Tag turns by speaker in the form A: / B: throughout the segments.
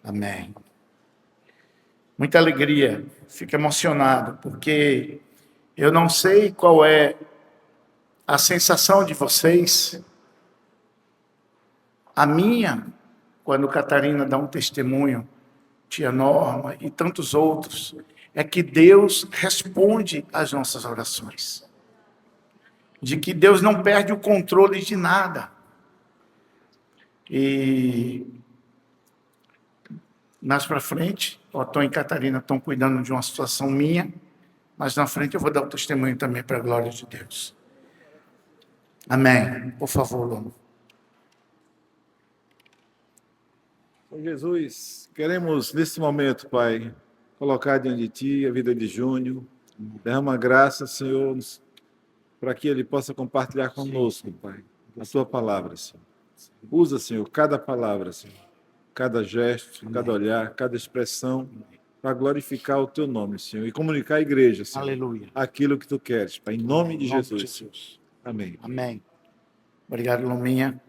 A: Amém. Muita alegria, fico emocionado, porque eu não sei qual é a sensação de vocês. A minha, quando Catarina dá um testemunho, tia Norma e tantos outros, é que Deus responde às nossas orações. De que Deus não perde o controle de nada. E mais para frente, o Tom e Catarina estão cuidando de uma situação minha, mas na frente eu vou dar o testemunho também para a glória de Deus. Amém. Por favor, Lomo.
B: Senhor Jesus, queremos nesse momento, Pai, colocar diante de Ti a vida de Júnior. Derrama graça, Senhor, para que ele possa compartilhar conosco, Pai, a Tua palavra, Senhor. Usa, Senhor, cada palavra, Senhor, cada gesto, cada olhar, cada expressão, para glorificar o Teu nome, Senhor, e comunicar à igreja, Senhor,
A: Aleluia.
B: aquilo que Tu queres, Pai, em nome de
A: Em nome
B: Jesus.
A: de Jesus.
B: Amém.
A: Amém. Obrigado, Lominha.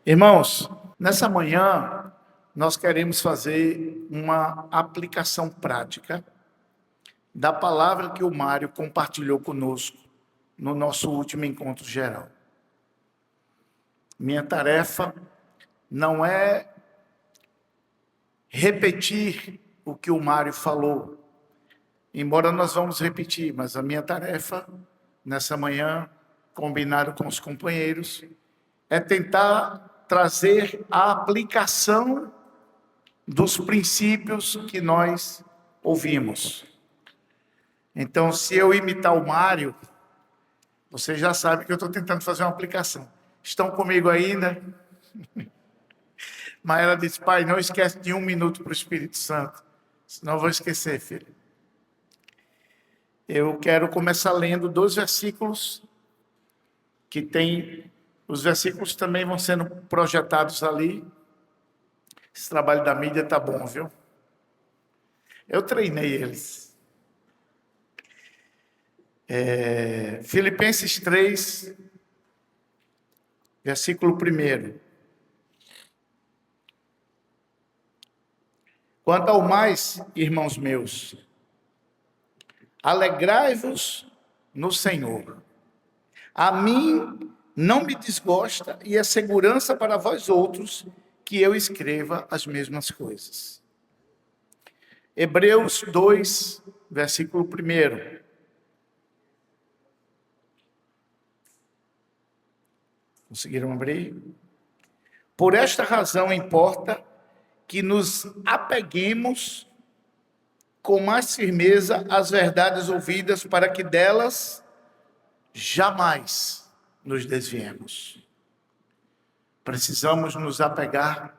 A: Irmãos, nessa manhã, nós queremos fazer uma aplicação prática da palavra que o Mário compartilhou conosco no nosso último encontro geral. Minha tarefa não é repetir o que o Mário falou, embora nós vamos repetir, mas a minha tarefa nessa manhã, combinado com os companheiros, é tentar trazer a aplicação dos princípios que nós ouvimos. Então, se eu imitar o Mário, você já sabe que eu estou tentando fazer uma aplicação. Estão comigo ainda? Mas ela disse, pai, não esquece de 1 minuto para o Espírito Santo, senão eu vou esquecer, filho. Eu quero começar lendo 2 versículos, que tem, os versículos também vão sendo projetados ali. Esse trabalho da mídia tá bom, viu? Eu treinei eles. Filipenses 3, versículo 1. Quanto ao mais, irmãos meus, alegrai-vos no Senhor. A mim não me desgosta e é segurança para vós outros que eu escreva as mesmas coisas. Hebreus 2, versículo 1. Conseguiram abrir? Por esta razão importa que nos apeguemos com mais firmeza às verdades ouvidas, para que delas jamais nos desviemos. Precisamos nos apegar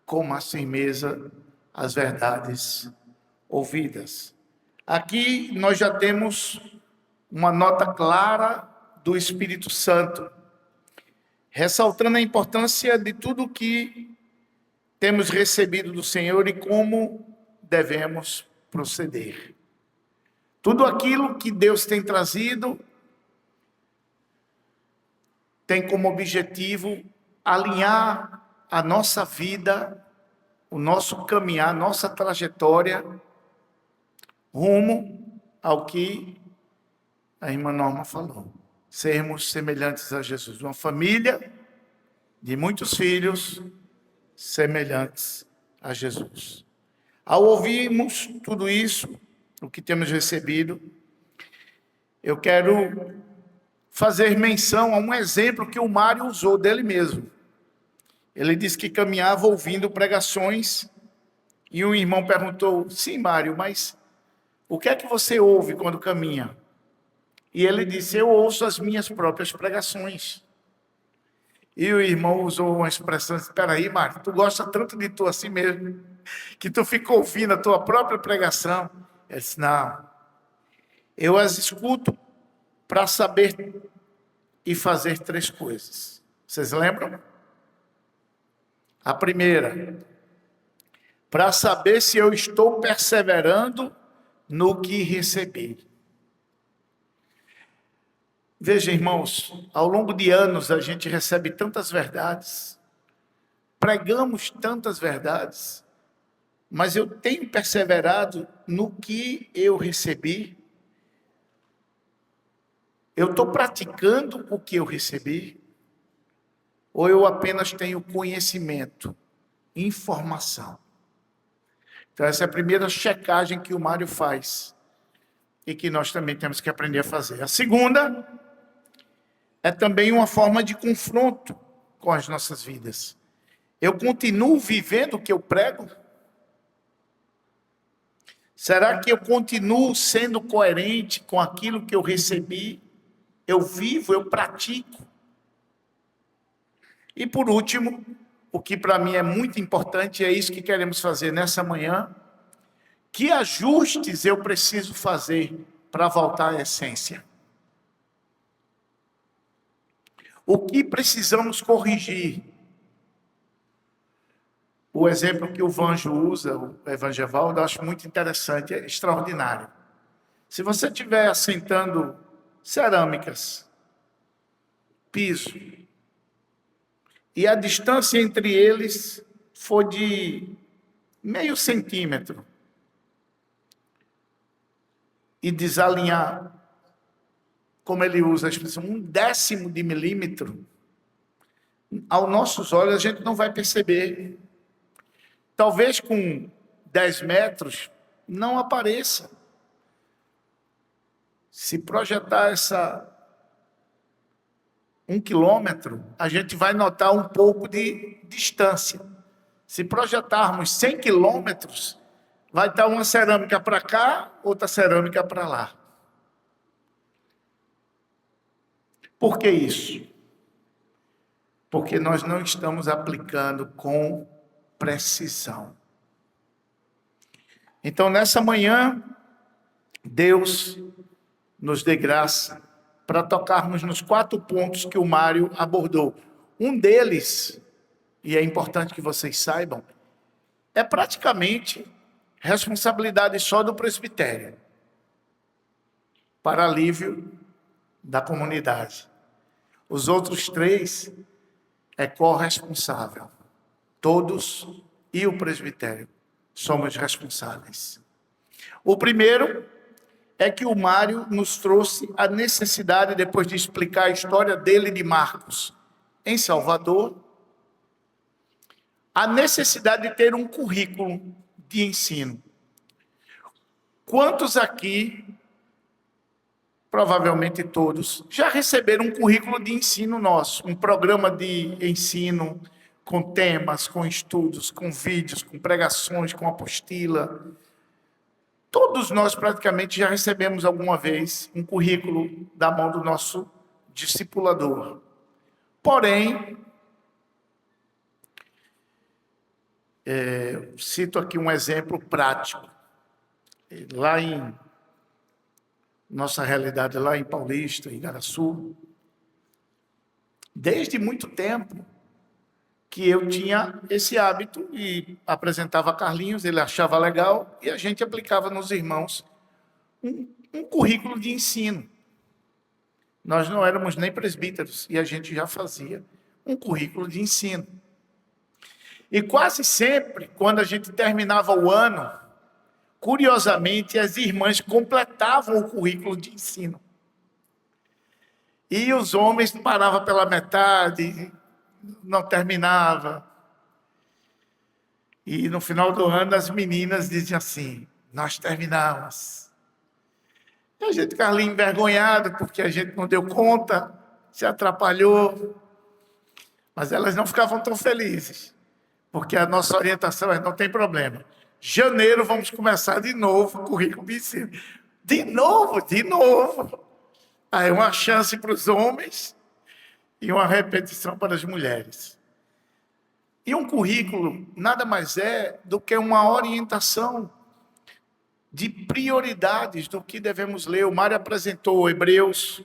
A: com mais firmeza às verdades ouvidas. Aqui nós já temos uma nota clara do Espírito Santo, ressaltando a importância de tudo que temos recebido do Senhor e como devemos proceder. Tudo aquilo que Deus tem trazido tem como objetivo alinhar a nossa vida, o nosso caminhar, nossa trajetória, rumo ao que a irmã Norma falou. Sermos semelhantes a Jesus. Uma família de muitos filhos semelhantes a Jesus. Ao ouvirmos tudo isso, o que temos recebido, eu quero fazer menção a um exemplo que o Mário usou dele mesmo. Ele disse que caminhava ouvindo pregações e um irmão perguntou, sim, Mário, mas o que é que você ouve quando caminha? E ele disse, eu ouço as minhas próprias pregações. E o irmão usou uma expressão, espera aí, Mário, tu gosta tanto de tu assim mesmo, que tu fica ouvindo a tua própria pregação. Ele disse, não, eu as escuto para saber e fazer 3 coisas. Vocês lembram? A primeira, para saber se eu estou perseverando no que recebi. Veja, irmãos, ao longo de anos a gente recebe tantas verdades, pregamos tantas verdades, mas eu tenho perseverado no que eu recebi. Eu estou praticando o que eu recebi? Ou eu apenas tenho conhecimento, informação? Então, essa é a primeira checagem que o Mário faz e que nós também temos que aprender a fazer. A segunda é também uma forma de confronto com as nossas vidas. Eu continuo vivendo o que eu prego? Será que eu continuo sendo coerente com aquilo que eu recebi? Eu vivo, eu pratico? E por último, o que para mim é muito importante, é isso que queremos fazer nessa manhã: que ajustes eu preciso fazer para voltar à essência? O que precisamos corrigir? O exemplo que o Vanjo usa, o Evangevaldo, eu acho muito interessante, é extraordinário. Se você estiver assentando cerâmicas, piso, e a distância entre eles for de meio centímetro, e desalinhar, como ele usa a expressão, 1/10 de milímetro, aos nossos olhos a gente não vai perceber. Talvez com 10 metros não apareça. Se projetar 1 quilômetro, a gente vai notar um pouco de distância. Se projetarmos 100 quilômetros, vai estar uma cerâmica para cá, outra cerâmica para lá. Por que isso? Porque nós não estamos aplicando com precisão. Então, nessa manhã, Deus nos dê graça para tocarmos nos 4 pontos que o Mário abordou. Um deles, e é importante que vocês saibam, é praticamente responsabilidade só do presbitério, para alívio da comunidade. Os outros 3 é corresponsável. Todos e o presbitério somos responsáveis. O primeiro é que o Mário nos trouxe a necessidade, depois de explicar a história dele, de Marcos, em Salvador, a necessidade de ter um currículo de ensino. Quantos aqui, provavelmente todos, já receberam um currículo de ensino nosso, um programa de ensino com temas, com estudos, com vídeos, com pregações, com apostila? Todos nós praticamente já recebemos alguma vez um currículo da mão do nosso discipulador. Porém, cito aqui um exemplo prático. Lá em nossa realidade, lá em Paulista, em Igaraçu, desde muito tempo que eu tinha esse hábito e apresentava a Carlinhos, ele achava legal, e a gente aplicava nos irmãos um currículo de ensino. Nós não éramos nem presbíteros, e a gente já fazia um currículo de ensino. E quase sempre, quando a gente terminava o ano, curiosamente, as irmãs completavam o currículo de ensino. E os homens paravam pela metade, não terminava. E no final do ano, as meninas diziam assim: nós terminamos. E a gente ficava ali envergonhado, porque a gente não deu conta, se atrapalhou. Mas elas não ficavam tão felizes, porque a nossa orientação é: não tem problema. Janeiro vamos começar de novo o currículo de ensino. De novo. Aí uma chance para os homens e uma repetição para as mulheres. E um currículo nada mais é do que uma orientação de prioridades do que devemos ler. O Mário apresentou Hebreus.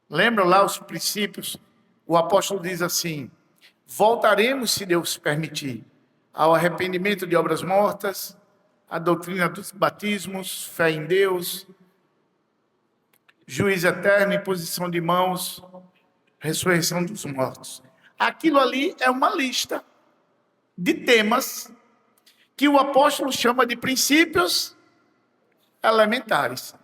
A: Lembra lá os princípios? O apóstolo diz assim: voltaremos, se Deus permitir, ao arrependimento de obras mortas, à doutrina dos batismos, fé em Deus, juízo eterno, imposição de mãos, ressurreição dos mortos. Aquilo ali é uma lista de temas que o apóstolo chama de princípios elementares.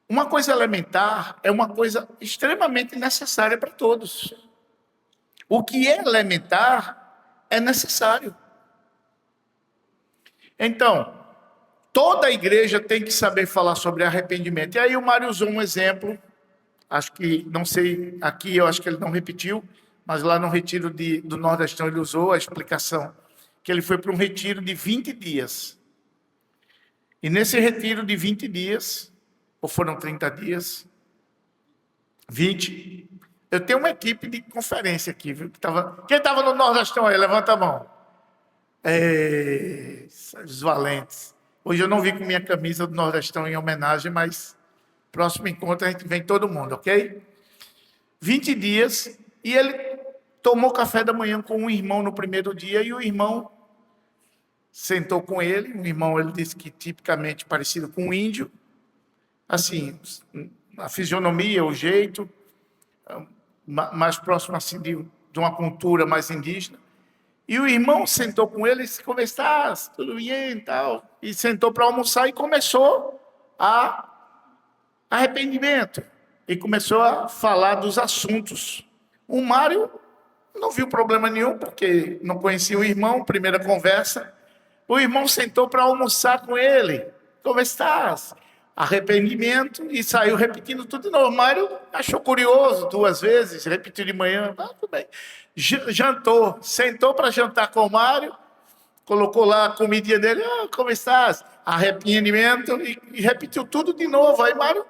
A: Uma coisa elementar é uma coisa extremamente necessária para todos. O que é elementar é necessário. Então, toda a igreja tem que saber falar sobre arrependimento. E aí o Mário usou um exemplo, acho que, não sei, aqui eu acho que ele não repetiu, mas lá no retiro do Nordestão ele usou a explicação, que ele foi para um retiro de 20 dias. E nesse retiro de 20 dias, ou foram 30 dias, 20, eu tenho uma equipe de conferência aqui, viu? Quem estava no Nordestão aí? Levanta a mão. Os valentes. Hoje eu não vim com minha camisa do Nordestão em homenagem, mas próximo encontro a gente vem todo mundo, ok? 20 dias, e ele tomou café da manhã com um irmão no primeiro dia, e o irmão sentou com ele. Um irmão, ele disse que tipicamente parecido com um índio, assim, a fisionomia, o jeito, mais próximo assim de uma cultura mais indígena. E o irmão sentou com ele e disse: como estás? Tudo bem e tal. E sentou para almoçar e começou a arrependimento. E começou a falar dos assuntos. O Mário não viu problema nenhum, porque não conhecia o irmão, primeira conversa. O irmão sentou para almoçar com ele. Como estás? Arrependimento, e saiu repetindo tudo de novo. O Mário achou curioso 2 vezes, repetiu de manhã. Tudo bem. Jantou, sentou para jantar com o Mário, colocou lá a comidinha dele. Como estás? Arrependimento, e repetiu tudo de novo. Aí Mário,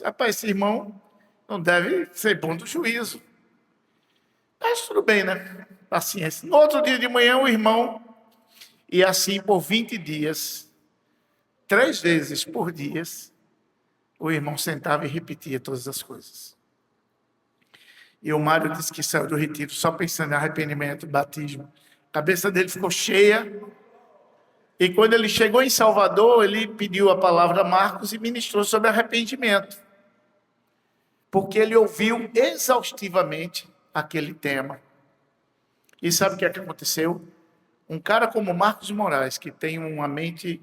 A: rapaz, esse irmão não deve ser bom do juízo. Mas tudo bem, né? Paciência. No outro dia de manhã, o irmão, e assim por 20 dias, 3 vezes por dia, o irmão sentava e repetia todas as coisas. E o Mário disse que saiu do retiro só pensando em arrependimento, batismo. A cabeça dele ficou cheia. E quando ele chegou em Salvador, ele pediu a palavra a Marcos e ministrou sobre arrependimento. Porque ele ouviu exaustivamente aquele tema. E sabe o que é que aconteceu? Um cara como Marcos Moraes, que tem uma mente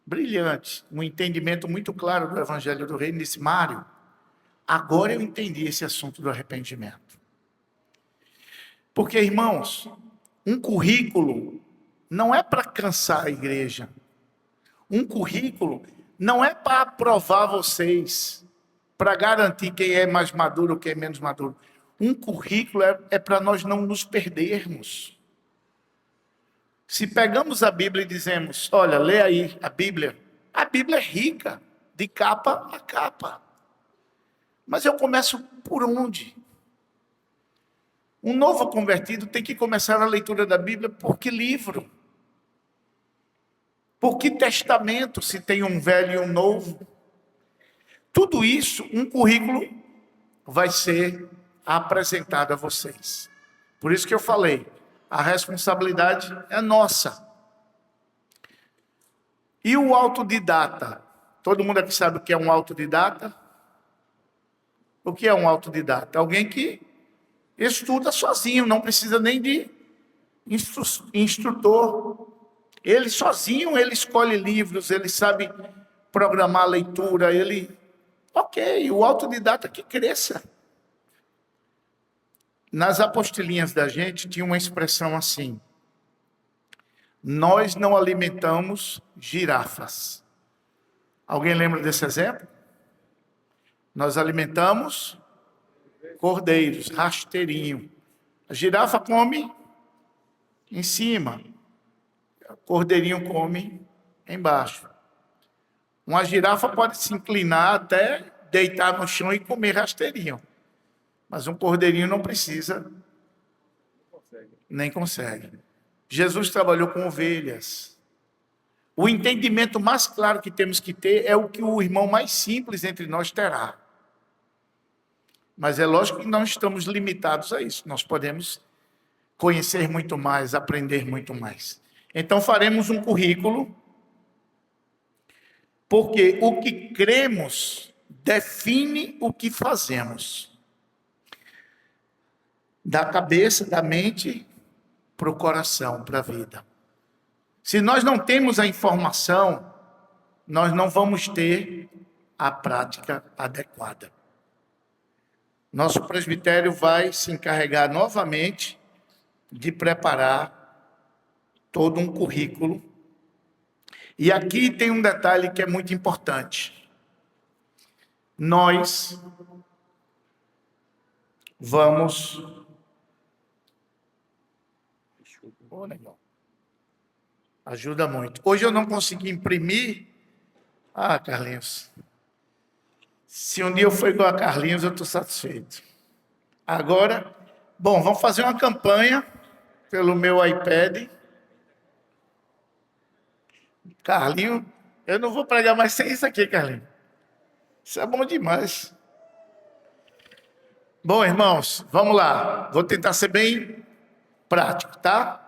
A: brilhante, um entendimento muito claro do Evangelho do Reino, disse: Mário, agora eu entendi esse assunto do arrependimento. Porque, irmãos, um currículo não é para cansar a igreja. Um currículo não é para aprovar vocês, para garantir quem é mais maduro ou quem é menos maduro. Um currículo é para nós não nos perdermos. Se pegamos a Bíblia e dizemos: olha, lê aí a Bíblia é rica, de capa a capa. Mas eu começo por onde? Um novo convertido tem que começar a leitura da Bíblia por que livro? Por que testamento, se tem um velho e um novo? Tudo isso, um currículo vai ser apresentado a vocês. Por isso que eu falei, a responsabilidade é nossa. E o autodidata? Todo mundo aqui sabe o que é um autodidata? O que é um autodidata? Alguém que estuda sozinho, não precisa nem de instrutor. Ele sozinho, ele escolhe livros, ele sabe programar a leitura, Ok, o autodidata que cresça. Nas apostilinhas da gente tinha uma expressão assim: nós não alimentamos girafas. Alguém lembra desse exemplo? Nós alimentamos cordeiros, rasteirinho. A girafa come em cima, o cordeirinho come embaixo. Uma girafa pode se inclinar até deitar no chão e comer rasteirinho. Mas um cordeirinho não precisa, nem consegue. Jesus trabalhou com ovelhas. O entendimento mais claro que temos que ter é o que o irmão mais simples entre nós terá. Mas é lógico que não estamos limitados a isso. Nós podemos conhecer muito mais, aprender muito mais. Então faremos um currículo, porque o que cremos define o que fazemos. Da cabeça, da mente, para o coração, para a vida. Se nós não temos a informação, nós não vamos ter a prática adequada. Nosso presbitério vai se encarregar novamente de preparar todo um currículo. E aqui tem um detalhe que é muito importante. Nós vamos... Ô, negão. Ajuda muito. Hoje eu não consegui imprimir. Ah, Carlinhos. Se um dia eu for igual a Carlinhos, eu estou satisfeito. Agora, bom, vamos fazer uma campanha pelo meu iPad. Carlinhos, eu não vou pregar mais sem isso aqui, Carlinhos. Isso é bom demais. Bom, irmãos, vamos lá. Vou tentar ser bem prático, tá?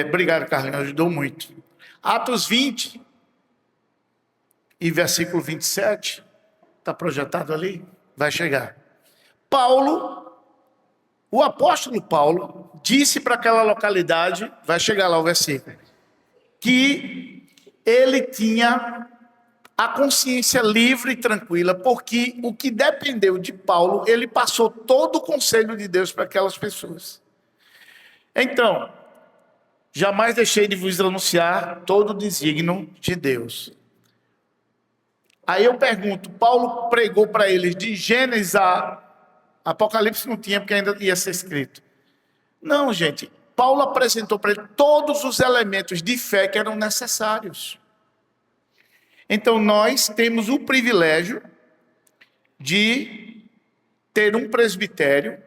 A: Obrigado, Carlinhos, ajudou muito. Atos 20 e versículo 27, está projetado ali, vai chegar. Paulo, o apóstolo Paulo, disse para aquela localidade, vai chegar lá o versículo, que ele tinha a consciência livre e tranquila, porque o que dependeu de Paulo, ele passou todo o conselho de Deus para aquelas pessoas. Então, jamais deixei de vos anunciar todo o desígnio de Deus. Aí eu pergunto, Paulo pregou para eles de Gênesis a Apocalipse, não tinha, porque ainda ia ser escrito. Não, gente, Paulo apresentou para ele todos os elementos de fé que eram necessários. Então nós temos o privilégio de ter um presbitério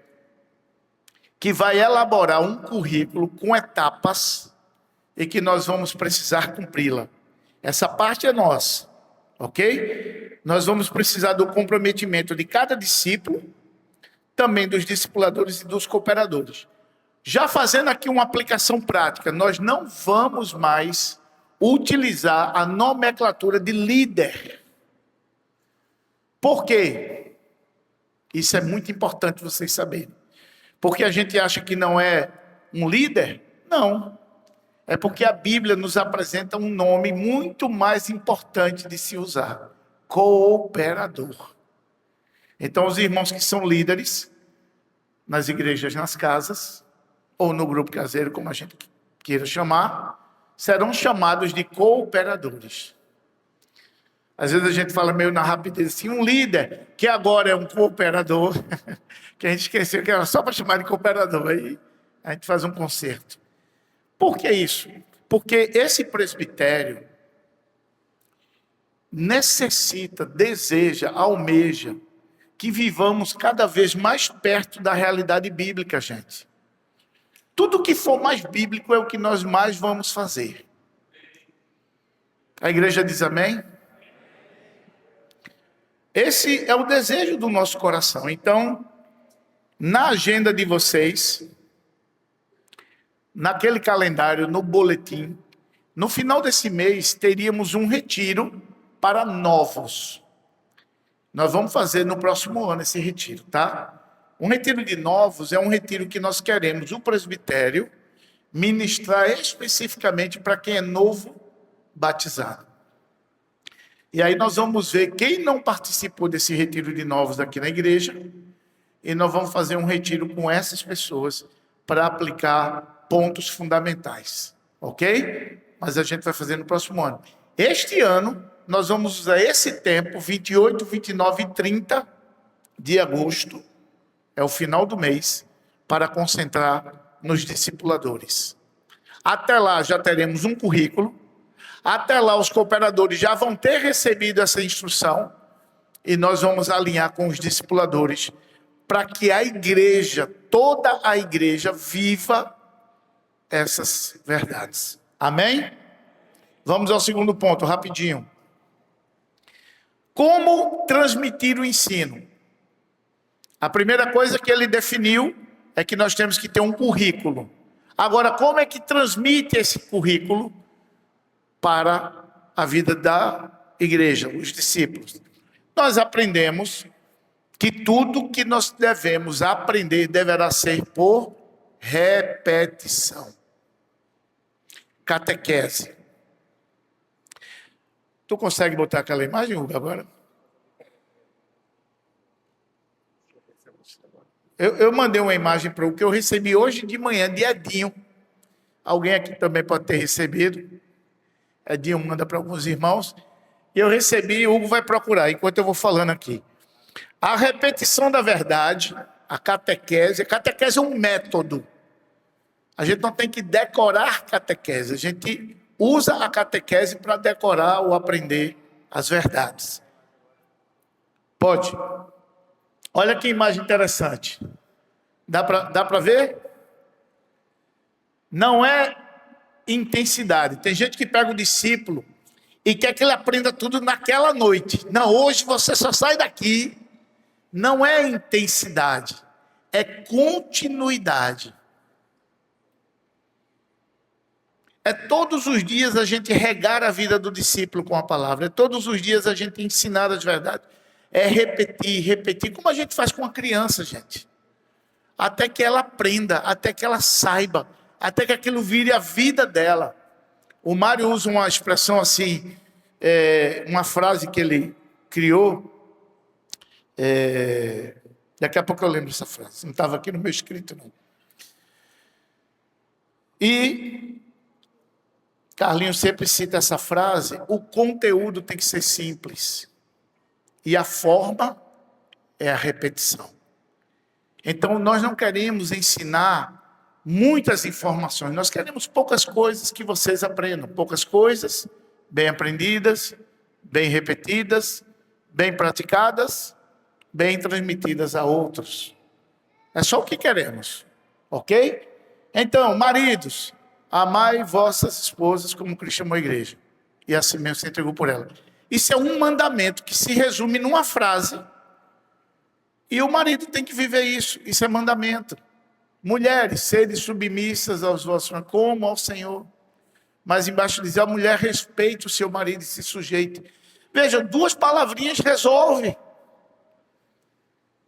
A: que vai elaborar um currículo com etapas e que nós vamos precisar cumpri-la. Essa parte é nossa, ok? Nós vamos precisar do comprometimento de cada discípulo, também dos discipuladores e dos cooperadores. Já fazendo aqui uma aplicação prática, nós não vamos mais utilizar a nomenclatura de líder. Por quê? Isso é muito importante vocês saberem. Porque a gente acha que não é um líder? Não. É porque a Bíblia nos apresenta um nome muito mais importante de se usar: cooperador. Então, os irmãos que são líderes nas igrejas, nas casas, ou no grupo caseiro, como a gente queira chamar, serão chamados de cooperadores. Às vezes a gente fala meio na rapidez assim, um líder, que agora é um cooperador, que a gente esqueceu que era só para chamar de cooperador, aí a gente faz um conserto. Por que isso? Porque esse presbitério necessita, deseja, almeja que vivamos cada vez mais perto da realidade bíblica, gente. Tudo que for mais bíblico é o que nós mais vamos fazer. A igreja diz amém? Esse é o desejo do nosso coração. Então, na agenda de vocês, naquele calendário, no boletim, no final desse mês, teríamos um retiro para novos. Nós vamos fazer no próximo ano esse retiro, tá? Um retiro de novos é um retiro que nós queremos, o presbitério, ministrar especificamente para quem é novo batizado. E aí nós vamos ver quem não participou desse retiro de novos aqui na igreja, e nós vamos fazer um retiro com essas pessoas para aplicar pontos fundamentais, ok? Mas a gente vai fazer no próximo ano. Este ano, nós vamos usar esse tempo, 28, 29 e 30 de agosto, é o final do mês, para concentrar nos discipuladores. Até lá já teremos um currículo, até lá os cooperadores já vão ter recebido essa instrução, e nós vamos alinhar com os discipuladores, para que a igreja, toda a igreja, viva essas verdades. Amém? Vamos ao segundo ponto, rapidinho. Como transmitir o ensino? A primeira coisa que ele definiu é que nós temos que ter um currículo. Agora, como é que transmite esse currículo para a vida da igreja, os discípulos? Nós aprendemos que tudo que nós devemos aprender deverá ser por repetição. catequese. Tu consegue botar aquela imagem, Hugo, agora? Eu mandei uma imagem para o que eu recebi hoje de manhã, de Edinho. Alguém aqui também pode ter recebido. Edinho manda para alguns irmãos. E eu recebi, o Hugo vai procurar, enquanto eu vou falando aqui. A repetição da verdade, a catequese é um método. A gente não tem que decorar catequese, a gente usa a catequese para decorar ou aprender as verdades. Pode? Olha que imagem interessante. Dá para ver? Não é intensidade. Tem gente que pega o discípulo e quer que ele aprenda tudo naquela noite. Não, hoje você só sai daqui. Não é intensidade, é continuidade. É todos os dias a gente regar a vida do discípulo com a palavra. É todos os dias a gente ensinar as verdades. É repetir, repetir, como a gente faz com a criança, gente. Até que ela aprenda, até que ela saiba, até que aquilo vire a vida dela. O Mário usa uma expressão assim, uma frase que ele criou. Daqui a pouco eu lembro essa frase. Não estava aqui no meu escrito, não. E Carlinhos sempre cita essa frase. O conteúdo tem que ser simples. E a forma é a repetição. Então, nós não queremos ensinar muitas informações. Nós queremos poucas coisas que vocês aprendam. Poucas coisas bem aprendidas, bem repetidas, bem praticadas, bem transmitidas a outros. É só o que queremos. Ok? Então, maridos, amai vossas esposas como Cristo amou a igreja. E assim mesmo se entregou por ela. Isso é um mandamento que se resume numa frase. E o marido tem que viver isso. Isso é mandamento. Mulheres, sede submissas aos vossos maridos, como ao Senhor. Mas embaixo diz, a mulher respeite o seu marido e se sujeite. Veja, 2 palavrinhas resolve.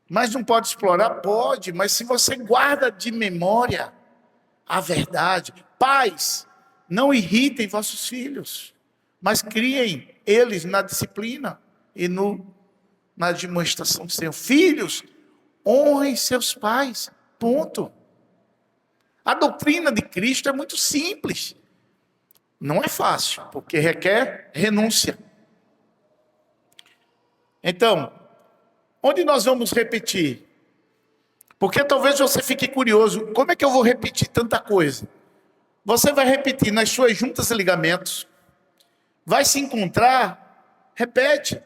A: Mas não pode explorar? Pode, mas se você guarda de memória a verdade. Pais, não irritem vossos filhos, mas criem eles na disciplina e na demonstração do Senhor. Filhos, honrem seus pais, ponto. A doutrina de Cristo é muito simples. Não é fácil, porque requer renúncia. Então, onde nós vamos repetir? Porque talvez você fique curioso, como é que eu vou repetir tanta coisa? Você vai repetir nas suas juntas e ligamentos, vai se encontrar, repete.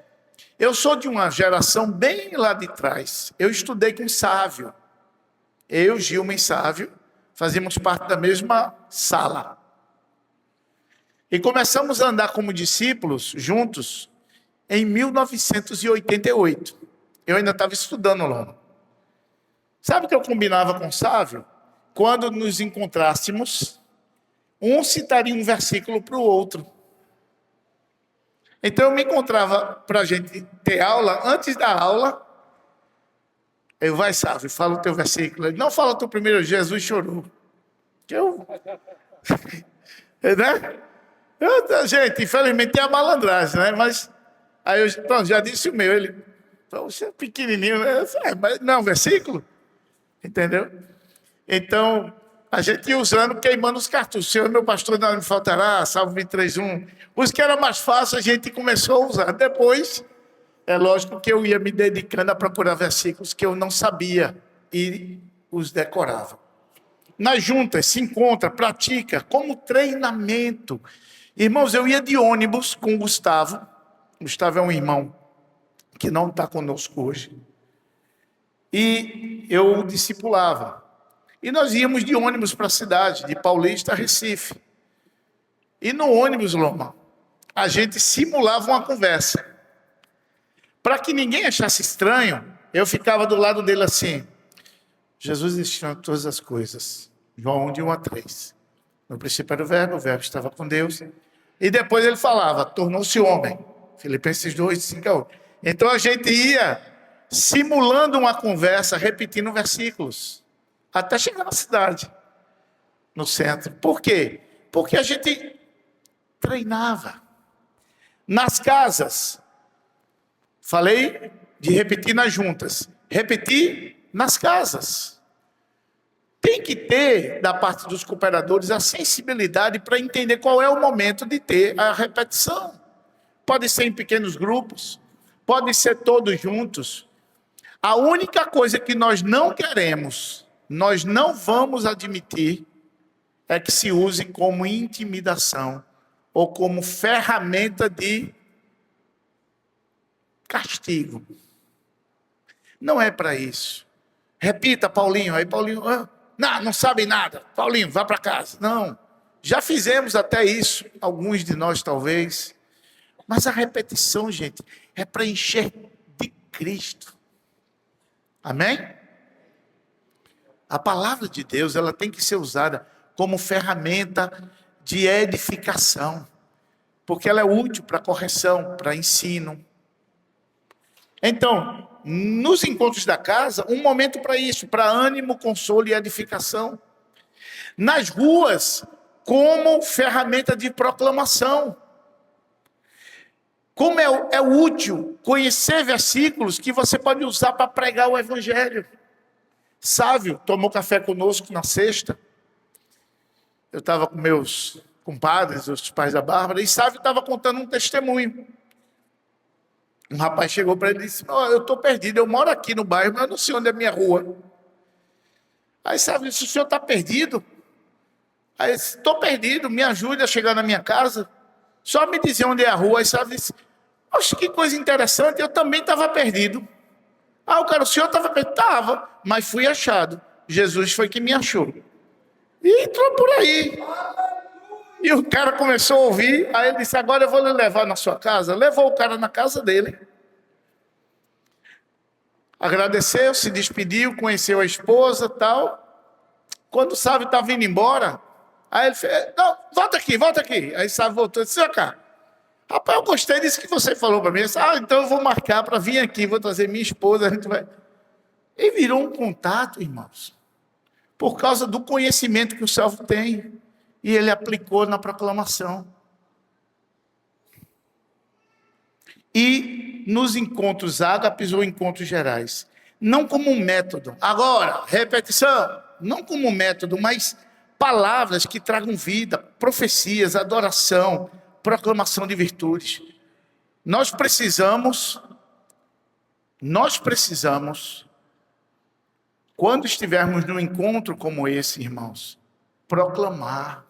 A: Eu sou de uma geração bem lá de trás, eu estudei com Sávio. Eu, Gilma e Sávio, fazíamos parte da mesma sala. E começamos a andar como discípulos juntos em 1988. Eu ainda estava estudando lá. Sabe o que eu combinava com o Sávio? Quando nos encontrássemos, um citaria um versículo para o outro. Então eu me encontrava para a gente ter aula, antes da aula, eu vai, Sávio, fala o teu versículo. Ele, não fala tu primeiro, Jesus chorou. Né? Gente, infelizmente tem a malandragem, né? Mas aí eu pronto, já disse o meu. Ele, você é pequenininho, né? Mas não, versículo? Entendeu? Então, a gente ia usando, queimando os cartuchos. Senhor, meu pastor, não me faltará, Salmo 23:1. Os que era mais fácil, a gente começou a usar. Depois, é lógico que eu ia me dedicando a procurar versículos que eu não sabia e os decorava. Nas juntas, se encontra, pratica, como treinamento. Irmãos, eu ia de ônibus com o Gustavo. Gustavo é um irmão que não está conosco hoje. E eu o discipulava. E nós íamos de ônibus para a cidade, de Paulista a Recife. E no ônibus, Loma, a gente simulava uma conversa. Para que ninguém achasse estranho, eu ficava do lado dele assim. Jesus existiu todas as coisas. João 1:1-3. No princípio era o verbo estava com Deus. E depois ele falava, tornou-se homem. Filipenses 2:5-8. Então a gente ia simulando uma conversa, repetindo versículos, até chegar na cidade, no centro. Por quê? Porque a gente treinava. Nas casas, falei de repetir nas juntas, repetir nas casas. Tem que ter, da parte dos cooperadores, a sensibilidade para entender qual é o momento de ter a repetição. Pode ser em pequenos grupos, pode ser todos juntos. A única coisa que nós não queremos, nós não vamos admitir, é que se use como intimidação ou como ferramenta de castigo. Não é para isso. Repita, Paulinho. Aí Paulinho, não sabe nada. Paulinho, vá para casa. Não, já fizemos até isso, alguns de nós talvez. Mas a repetição, gente, é para encher de Cristo. Amém? A palavra de Deus, ela tem que ser usada como ferramenta de edificação, porque ela é útil para correção, para ensino. Então, nos encontros da casa, um momento para isso, para ânimo, consolo e edificação. Nas ruas, como ferramenta de proclamação. Como é útil conhecer versículos que você pode usar para pregar o evangelho. Sávio tomou café conosco na sexta. Eu estava com meus compadres, os pais da Bárbara, e Sávio estava contando um testemunho. Um rapaz chegou para ele e disse, eu estou perdido, eu moro aqui no bairro, mas eu não sei onde é a minha rua. Aí Sávio disse, o senhor está perdido? Aí ele disse, estou perdido, me ajude a chegar na minha casa. Só me dizer onde é a rua. Aí Sávio disse, poxa, que coisa interessante, eu também estava perdido. O senhor estava perdido? Estava, mas fui achado. Jesus foi que me achou. E entrou por aí. E o cara começou a ouvir, aí ele disse, agora eu vou lhe levar na sua casa. Levou o cara na casa dele. Agradeceu, se despediu, conheceu a esposa e tal. Quando o Sávio estava indo embora, aí ele fez, não, volta aqui. Aí o Sávio voltou e disse, cá. Rapaz, eu gostei disso que você falou para mim. Eu disse, então eu vou marcar para vir aqui, vou trazer minha esposa, a gente vai... E virou um contato, irmãos, por causa do conhecimento que o Sávio tem. E ele aplicou na proclamação. E nos encontros ágapes ou encontros gerais. Não como um método. Agora, repetição. Não como um método, mas palavras que tragam vida, profecias, adoração, proclamação de virtudes. Nós precisamos, quando estivermos num encontro como esse, irmãos, proclamar.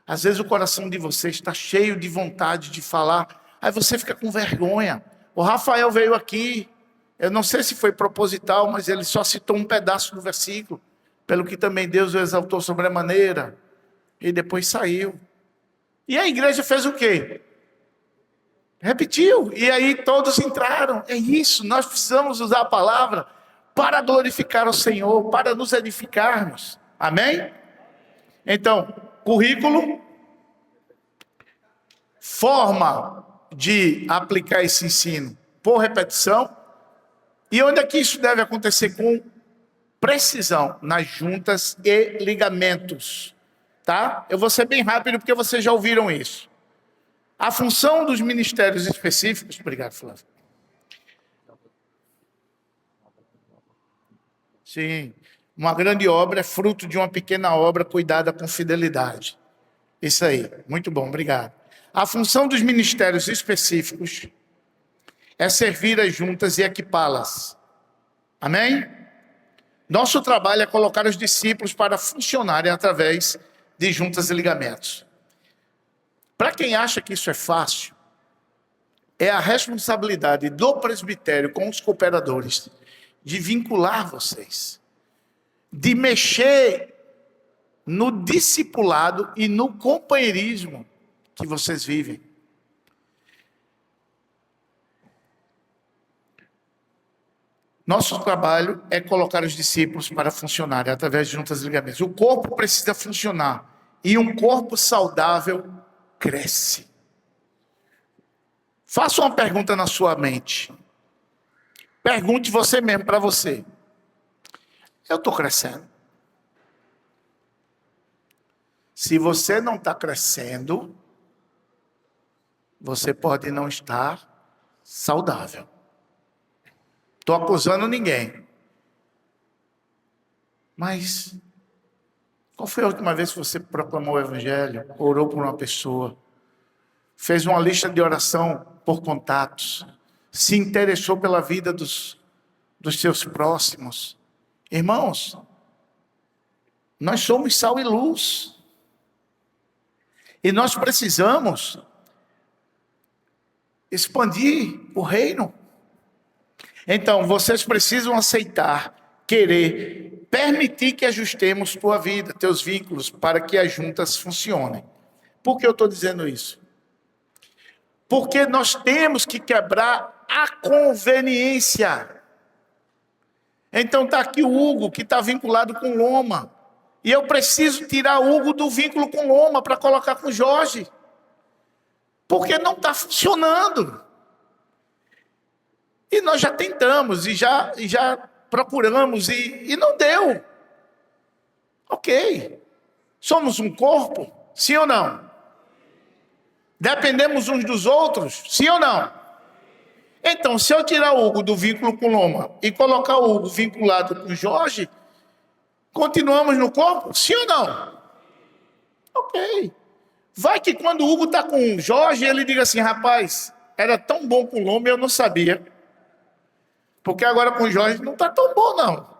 A: Às vezes o coração de vocês está cheio de vontade de falar, aí você fica com vergonha. O Rafael veio aqui, eu não sei se foi proposital, mas ele só citou um pedaço do versículo, pelo que também Deus o exaltou sobremaneira, e depois saiu. E a igreja fez o quê? Repetiu, e aí todos entraram. É isso, nós precisamos usar a palavra para glorificar o Senhor, para nos edificarmos. Amém? Então, currículo, forma de aplicar esse ensino por repetição. E onde é que isso deve acontecer? Com precisão, nas juntas e ligamentos. Tá? Eu vou ser bem rápido porque vocês já ouviram isso. A função dos ministérios específicos... Obrigado, Flávio. Sim, uma grande obra é fruto de uma pequena obra cuidada com fidelidade. Isso aí, muito bom, obrigado. A função dos ministérios específicos é servir as juntas e equipá-las. Amém? Nosso trabalho é colocar os discípulos para funcionarem através de juntas e ligamentos. Para quem acha que isso é fácil, é a responsabilidade do presbitério com os cooperadores de vincular vocês, de mexer no discipulado e no companheirismo que vocês vivem. Nosso trabalho é colocar os discípulos para funcionarem através de juntas e ligamentos. O corpo precisa funcionar e um corpo saudável cresce. Faça uma pergunta na sua mente. Pergunte você mesmo para você. Eu estou crescendo? Se você não está crescendo, você pode não estar saudável. Estou acusando ninguém. Mas qual foi a última vez que você proclamou o Evangelho, orou por uma pessoa, fez uma lista de oração por contatos, se interessou pela vida dos seus próximos? Irmãos, nós somos sal e luz. E nós precisamos expandir o reino. Então, vocês precisam aceitar, querer, permitir que ajustemos tua vida, teus vínculos, para que as juntas funcionem. Por que eu estou dizendo isso? Porque nós temos que quebrar a conveniência. Então está aqui o Hugo, que está vinculado com Loma. E eu preciso tirar o Hugo do vínculo com Loma para colocar com Jorge. Porque não está funcionando. E nós já tentamos, e já procuramos, e não deu. Ok. Somos um corpo? Sim ou não? Dependemos uns dos outros? Sim ou não? Então, se eu tirar o Hugo do vínculo com Loma e colocar o Hugo vinculado com Jorge, continuamos no corpo? Sim ou não? Ok. Vai que quando o Hugo está com o Jorge, ele diga assim, rapaz, era tão bom com o Loma e eu não sabia. Porque agora com o Jorge não está tão bom, não.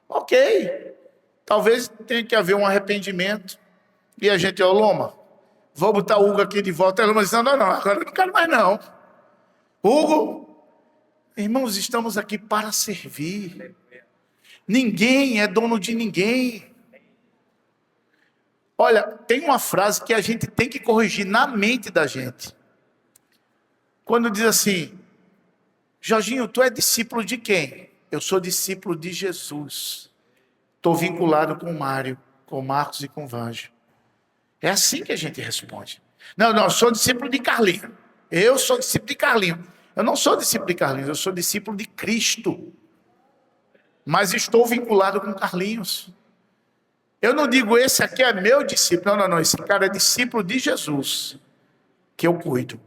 A: Ok. Talvez tenha que haver um arrependimento. E a gente, Loma, vou botar o Hugo aqui de volta. Ela disse, não, agora eu não quero mais não. Hugo, irmãos, estamos aqui para servir. Ninguém é dono de ninguém. Olha, tem uma frase que a gente tem que corrigir na mente da gente. Quando diz assim, Jorginho, tu é discípulo de quem? Eu sou discípulo de Jesus. Estou vinculado com o Mário, com o Marcos e com o Vanjo. É assim que a gente responde. Não, eu sou discípulo de Carlinhos. Eu sou discípulo de Carlinhos. Eu não sou discípulo de Carlinhos, eu sou discípulo de Cristo. Mas estou vinculado com Carlinhos. Eu não digo, esse aqui é meu discípulo. Não, esse cara é discípulo de Jesus, que eu cuido.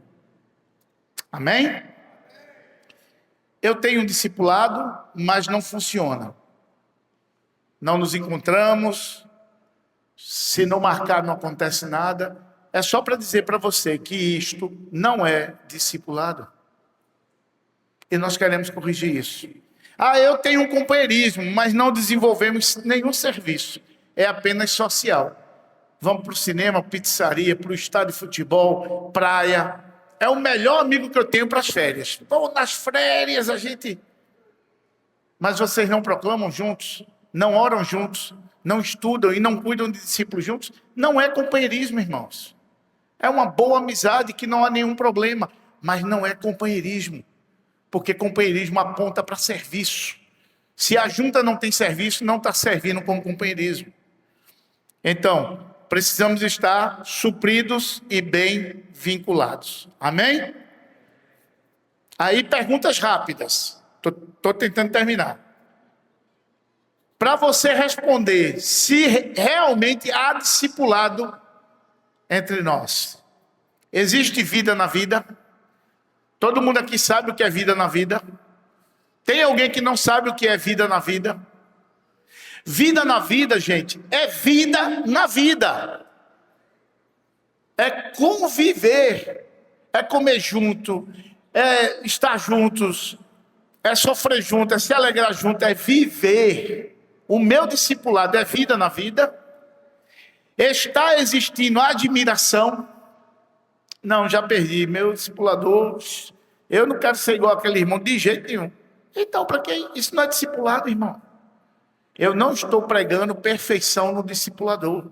A: Amém? Eu tenho um discipulado, mas não funciona. Não nos encontramos. Se não marcar, não acontece nada. É só para dizer para você que isto não é discipulado. E nós queremos corrigir isso. Eu tenho um companheirismo, mas não desenvolvemos nenhum serviço. É apenas social. Vamos para o cinema, pizzaria, para o estádio de futebol, praia. É o melhor amigo que eu tenho para as férias. Bom, nas férias a gente... Mas vocês não proclamam juntos, não oram juntos, não estudam e não cuidam de discípulos juntos. Não é companheirismo, irmãos. É uma boa amizade que não há nenhum problema, mas não é companheirismo. Porque companheirismo aponta para serviço. Se a junta não tem serviço, não está servindo como companheirismo. Então, precisamos estar supridos e bem vinculados. Amém? Aí, perguntas rápidas. Estou tentando terminar. Para você responder se realmente há discipulado entre nós. Existe vida na vida? Todo mundo aqui sabe o que é vida na vida? Tem alguém que não sabe o que é vida na vida? Vida na vida, gente, é vida na vida. É conviver, é comer junto, é estar juntos, é sofrer junto, é se alegrar junto, é viver. O meu discipulado é vida na vida. Está existindo admiração? Não, já perdi. Meu discipulador, eu não quero ser igual aquele irmão de jeito nenhum. Então, para que isso não é discipulado, irmão? Eu não estou pregando perfeição no discipulador.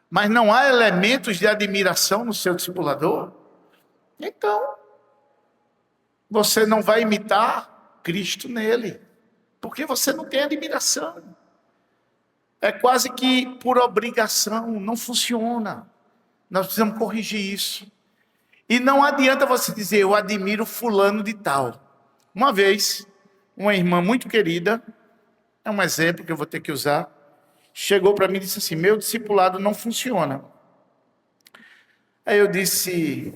A: Mas não há elementos de admiração no seu discipulador? Então, você não vai imitar Cristo nele. Porque você não tem admiração. É quase que por obrigação, não funciona. Nós precisamos corrigir isso. E não adianta você dizer, eu admiro fulano de tal. Uma vez, uma irmã muito querida, é um exemplo que eu vou ter que usar, chegou para mim e disse assim: meu discipulado não funciona. Aí eu disse: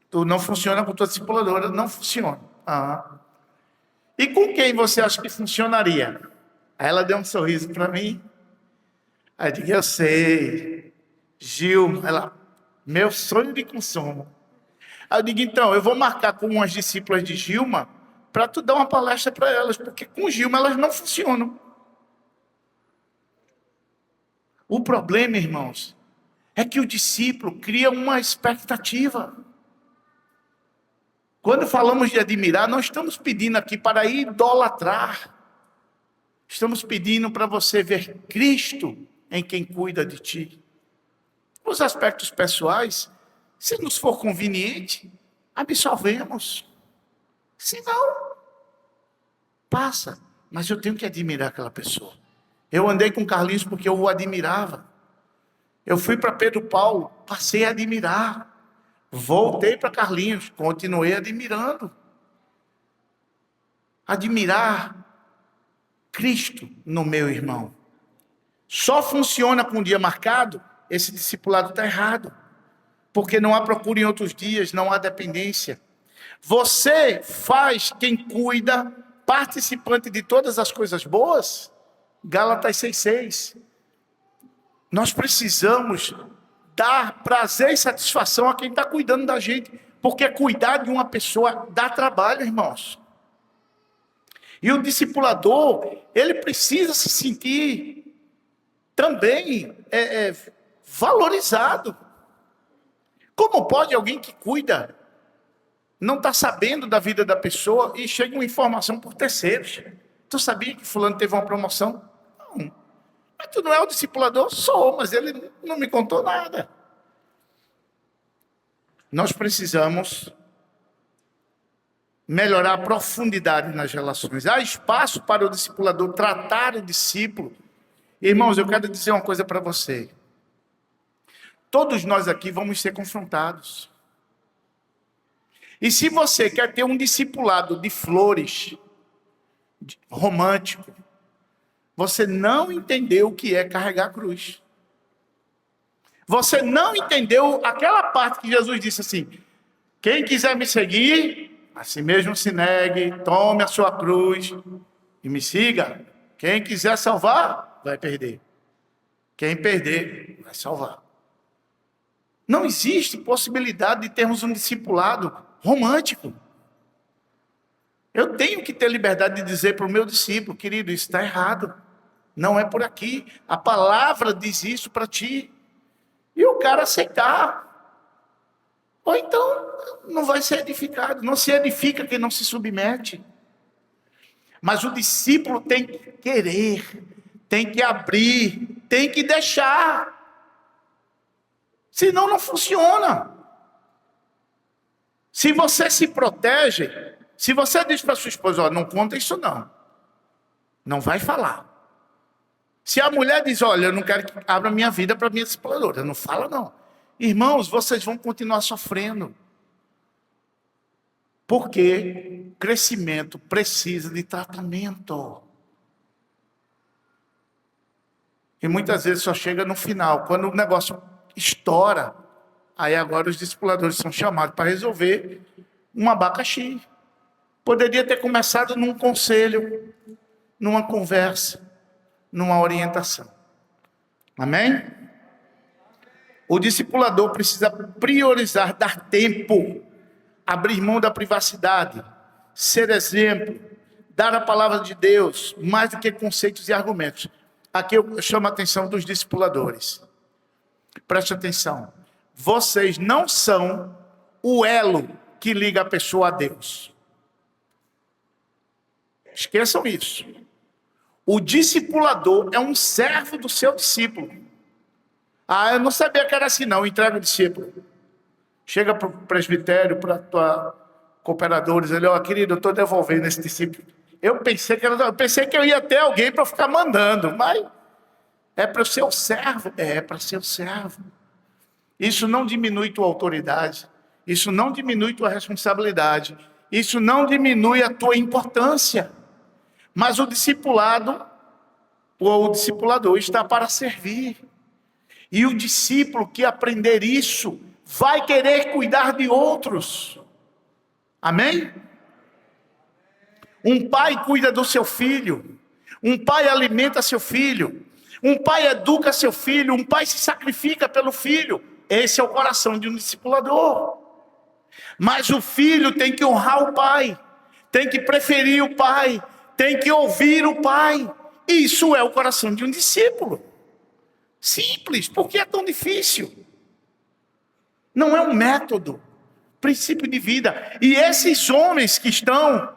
A: tu não funciona com tua discipuladora? Não funciona. Ah. E com quem você acha que funcionaria? Aí ela deu um sorriso para mim. Aí eu digo: eu sei, Gilma. Ela: meu sonho de consumo. Aí eu digo: então, eu vou marcar com umas discípulas de Gilma para tu dar uma palestra para elas, porque com Gilma elas não funcionam. O problema, irmãos, é que o discípulo cria uma expectativa. Quando falamos de admirar, não estamos pedindo aqui para idolatrar. Estamos pedindo para você ver Cristo em quem cuida de ti. Nos aspectos pessoais, se nos for conveniente, absolvemos. Se não, passa. Mas eu tenho que admirar aquela pessoa. Eu andei com Carlinhos porque eu o admirava. Eu fui para Pedro Paulo, passei a admirar. Voltei para Carlinhos, continuei admirando. Admirar Cristo no meu irmão. Só funciona com o dia marcado, esse discipulado está errado. Porque não há procura em outros dias, não há dependência. Você faz quem cuida, participante de todas as coisas boas. Gálatas 6,6. Nós precisamos dar prazer e satisfação a quem está cuidando da gente. Porque cuidar de uma pessoa dá trabalho, irmãos. E o discipulador, ele precisa se sentir também valorizado. Como pode alguém que cuida não estar sabendo da vida da pessoa e chega uma informação por terceiros? Tu sabia que fulano teve uma promoção? Não. Mas tu não é o discipulador? Sou, mas ele não me contou nada. Nós precisamos melhorar a profundidade nas relações. Há espaço para o discipulador tratar o discípulo. Irmãos, eu quero dizer uma coisa para você. Todos nós aqui vamos ser confrontados. E se você quer ter um discipulado de flores, romântico, você não entendeu o que é carregar a cruz. Você não entendeu aquela parte que Jesus disse assim: quem quiser me seguir, a si mesmo se negue, tome a sua cruz e me siga. Quem quiser salvar, vai perder. Quem perder, vai salvar. Não existe possibilidade de termos um discipulado romântico. Eu tenho que ter liberdade de dizer para o meu discípulo: querido, isso está errado. Não é por aqui. A palavra diz isso para ti. E o cara aceitar. Ou então, não vai ser edificado. Não se edifica quem não se submete. Mas o discípulo tem que querer, tem que abrir, tem que deixar. Senão não funciona. Se você se protege, se você diz para sua esposa: não conta isso não. Não vai falar. Se a mulher diz: olha, eu não quero que abra minha vida para minha discipuladora, não fala não. Irmãos, vocês vão continuar sofrendo. Porque crescimento precisa de tratamento. E muitas vezes só chega no final, quando o negócio estoura. Aí agora os discipuladores são chamados para resolver um abacaxi. Poderia ter começado num conselho, numa conversa, numa orientação. Amém? O discipulador precisa priorizar, dar tempo, abrir mão da privacidade, ser exemplo, dar a palavra de Deus, mais do que conceitos e argumentos. Aqui eu chamo a atenção dos discipuladores. Preste atenção. Vocês não são o elo que liga a pessoa a Deus. Esqueçam isso. O discipulador é um servo do seu discípulo. Ah, eu não sabia que era assim não. Entrega o discípulo. Chega para o presbitério, para a tua cooperadora, diz: ó, querido, eu estou devolvendo esse discípulo. Eu pensei que eu ia ter alguém para ficar mandando, mas é para o seu servo. É para ser o servo. Isso não diminui tua autoridade. Isso não diminui tua responsabilidade. Isso não diminui a tua importância. Mas o discipulado, o discipulador está para servir. E o discípulo que aprender isso vai querer cuidar de outros. Amém? Um pai cuida do seu filho. Um pai alimenta seu filho. Um pai educa seu filho. Um pai se sacrifica pelo filho. Esse é o coração de um discipulador. Mas o filho tem que honrar o pai. Tem que preferir o pai. Tem que ouvir o pai. Isso é o coração de um discípulo. Simples, por que é tão difícil? Não é um método, princípio de vida. E esses homens que estão,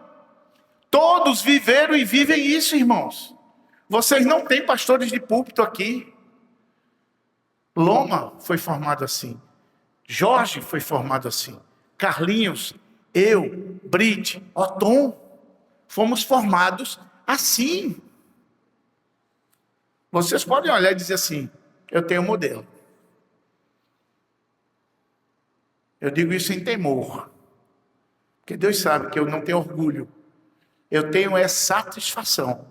A: todos viveram e vivem isso, irmãos. Vocês não têm pastores de púlpito aqui. Loma foi formado assim. Jorge foi formado assim. Carlinhos, eu, Brit, Otom, fomos formados assim. Vocês podem olhar e dizer assim, eu tenho um modelo. Eu digo isso em temor. Porque Deus sabe que eu não tenho orgulho. Eu tenho satisfação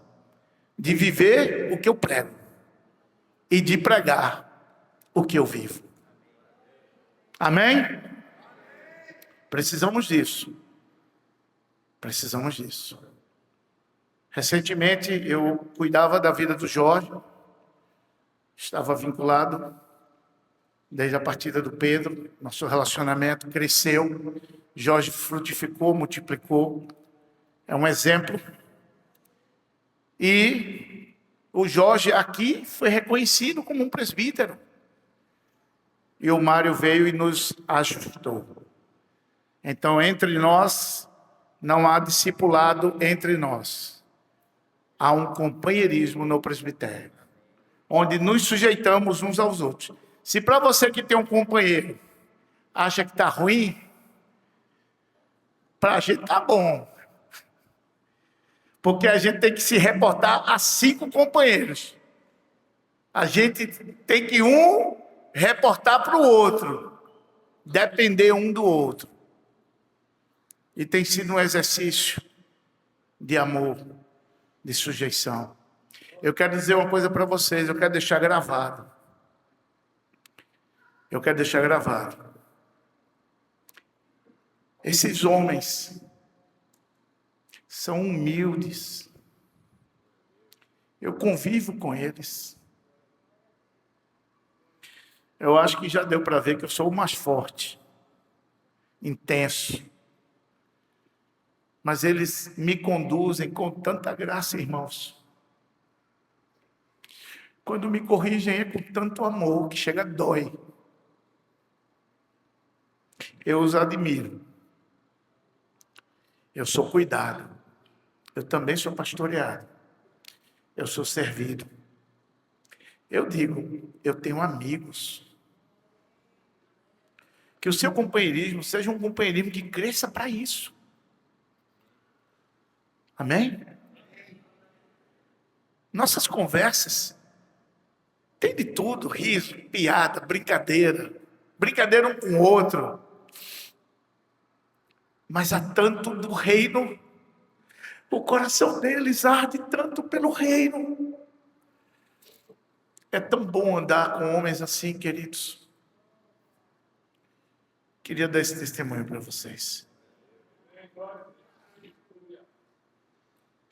A: de viver o que eu prego. E de pregar o que eu vivo. Amém? Precisamos disso. Precisamos disso. Recentemente eu cuidava da vida do Jorge. Estava vinculado desde a partida do Pedro. Nosso relacionamento cresceu. Jorge frutificou, multiplicou. É um exemplo. E o Jorge aqui foi reconhecido como um presbítero. E o Mário veio e nos ajudou. Então, entre nós, não há discipulado entre nós. Há um companheirismo no presbitério, onde nos sujeitamos uns aos outros. Se para você que tem um companheiro, acha que está ruim, para a gente está bom. Porque a gente tem que se reportar a 5 companheiros. A gente tem que um reportar para o outro. Depender um do outro. E tem sido um exercício de amor, de sujeição. Eu quero dizer uma coisa para vocês, eu quero deixar gravado. Eu quero deixar gravado. Esses homens são humildes. Eu convivo com eles. Eu acho que já deu para ver que eu sou o mais forte, intenso. Mas eles me conduzem com tanta graça, irmãos. Quando me corrigem é com tanto amor que chega a dói. Eu os admiro. Eu sou cuidado. Eu também sou pastoreado. Eu sou servido. Eu digo, eu tenho amigos. Que o seu companheirismo seja um companheirismo que cresça para isso. Amém? Nossas conversas tem de tudo, riso, piada, brincadeira um com o outro. Mas há tanto do reino, o coração deles arde tanto pelo reino. É tão bom andar com homens assim, queridos. Queria dar esse testemunho para vocês.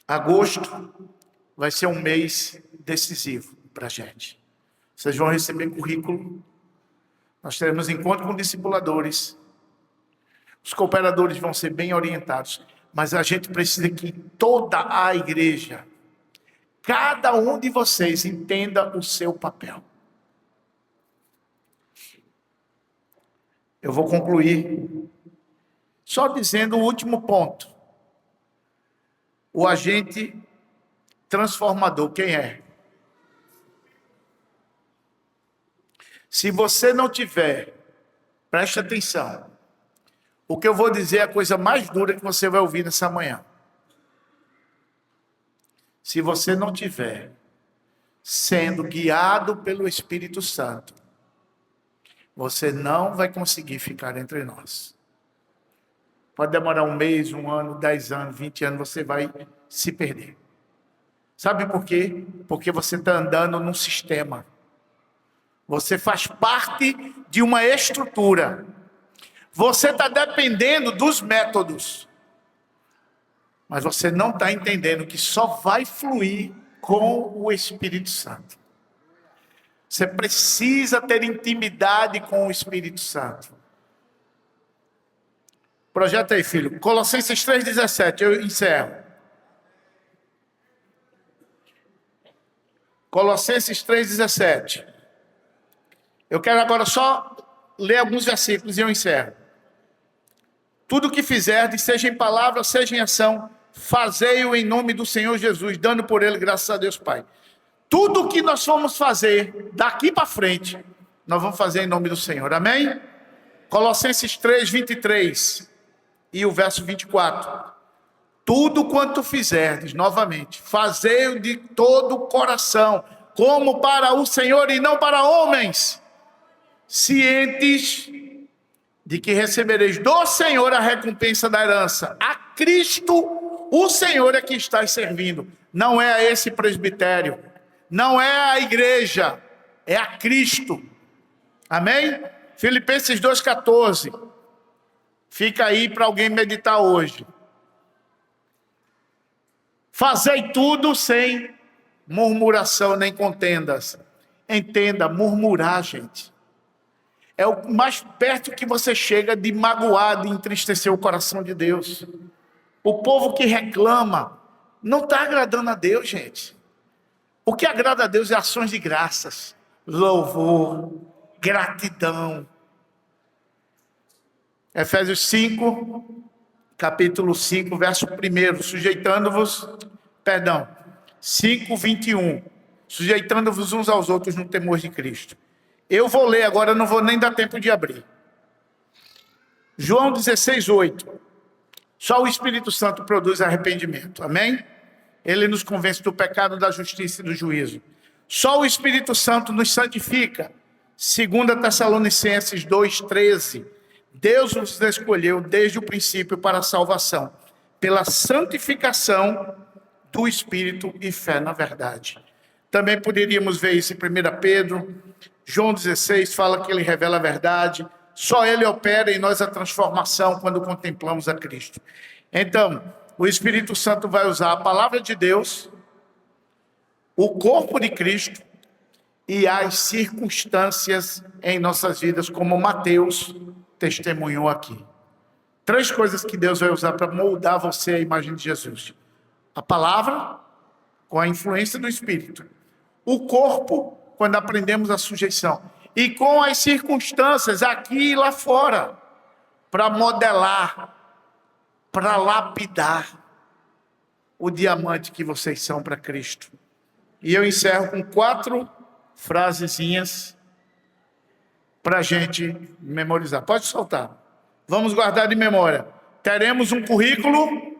A: Agosto vai ser um mês decisivo para a gente. Vocês vão receber currículo. Nós teremos encontro com discipuladores. Os cooperadores vão ser bem orientados. Mas a gente precisa que toda a igreja, cada um de vocês, entenda o seu papel. Eu vou concluir só dizendo o último ponto. O agente transformador, quem é? Se você não tiver, preste atenção. O que eu vou dizer é a coisa mais dura que você vai ouvir nessa manhã. Se você não tiver sendo guiado pelo Espírito Santo, você não vai conseguir ficar entre nós. Pode demorar um mês, 1 ano, 10 anos, 20 anos, você vai se perder. Sabe por quê? Porque você está andando num sistema. Você faz parte de uma estrutura. Você está dependendo dos métodos. Mas você não está entendendo que só vai fluir com o Espírito Santo. Você precisa ter intimidade com o Espírito Santo. Projeta aí, filho. Colossenses 3,17, eu encerro. Colossenses 3,17. Eu quero agora só ler alguns versículos e eu encerro. Tudo o que fizerdes, seja em palavra, seja em ação, fazei-o em nome do Senhor Jesus, dando por ele graças a Deus Pai. Tudo o que nós vamos fazer daqui para frente, nós vamos fazer em nome do Senhor. Amém? Colossenses 3:23 e o verso 24. Tudo quanto fizerdes, novamente, fazei-o de todo o coração, como para o Senhor e não para homens, cientes de que recebereis do Senhor a recompensa da herança. A Cristo, o Senhor é que está servindo. Não é a esse presbitério, não é a igreja, é a Cristo. Amém? Filipenses 2,14. Fica aí para alguém meditar hoje. Fazei tudo sem murmuração nem contendas. Entenda, murmurar, gente, é o mais perto que você chega de magoar, de entristecer o coração de Deus. O povo que reclama não está agradando a Deus, gente. O que agrada a Deus é ações de graças, louvor, gratidão. Efésios 5, capítulo 5, verso 1, sujeitando-vos, 5:21, sujeitando-vos uns aos outros no temor de Cristo. Eu vou ler agora, não vou nem dar tempo de abrir. João 16:8. Só o Espírito Santo produz arrependimento, amém? Ele nos convence do pecado, da justiça e do juízo. Só o Espírito Santo nos santifica. 2 Tessalonicenses 2:13. Deus nos escolheu desde o princípio para a salvação, pela santificação do Espírito e fé na verdade. Também poderíamos ver isso em 1 Pedro, João 16 fala que ele revela a verdade, só ele opera em nós a transformação quando contemplamos a Cristo. Então, o Espírito Santo vai usar a palavra de Deus, o corpo de Cristo e as circunstâncias em nossas vidas, como Mateus testemunhou aqui. 3 coisas que Deus vai usar para moldar você à imagem de Jesus: a palavra, com a influência do Espírito; o corpo, quando aprendemos a sujeição; e com as circunstâncias aqui e lá fora, para modelar, para lapidar o diamante que vocês são para Cristo. E eu encerro com 4 frasezinhas para a gente memorizar. Pode soltar. Vamos guardar de memória. Teremos um currículo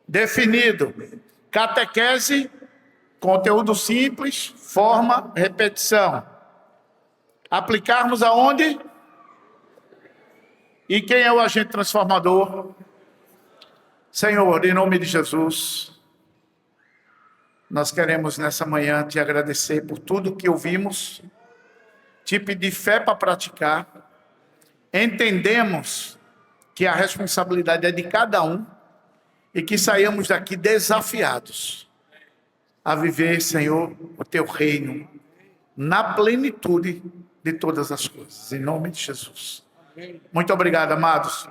A: definido. Catequese, conteúdo simples, forma, repetição. Aplicarmos aonde? E quem é o agente transformador? Senhor, em nome de Jesus, nós queremos nessa manhã te agradecer por tudo que ouvimos, te pedir fé para praticar. Entendemos que a responsabilidade é de cada um e que saímos daqui desafiados a viver, Senhor, o teu reino na plenitude de todas as coisas. Em nome de Jesus. Muito obrigado, amados.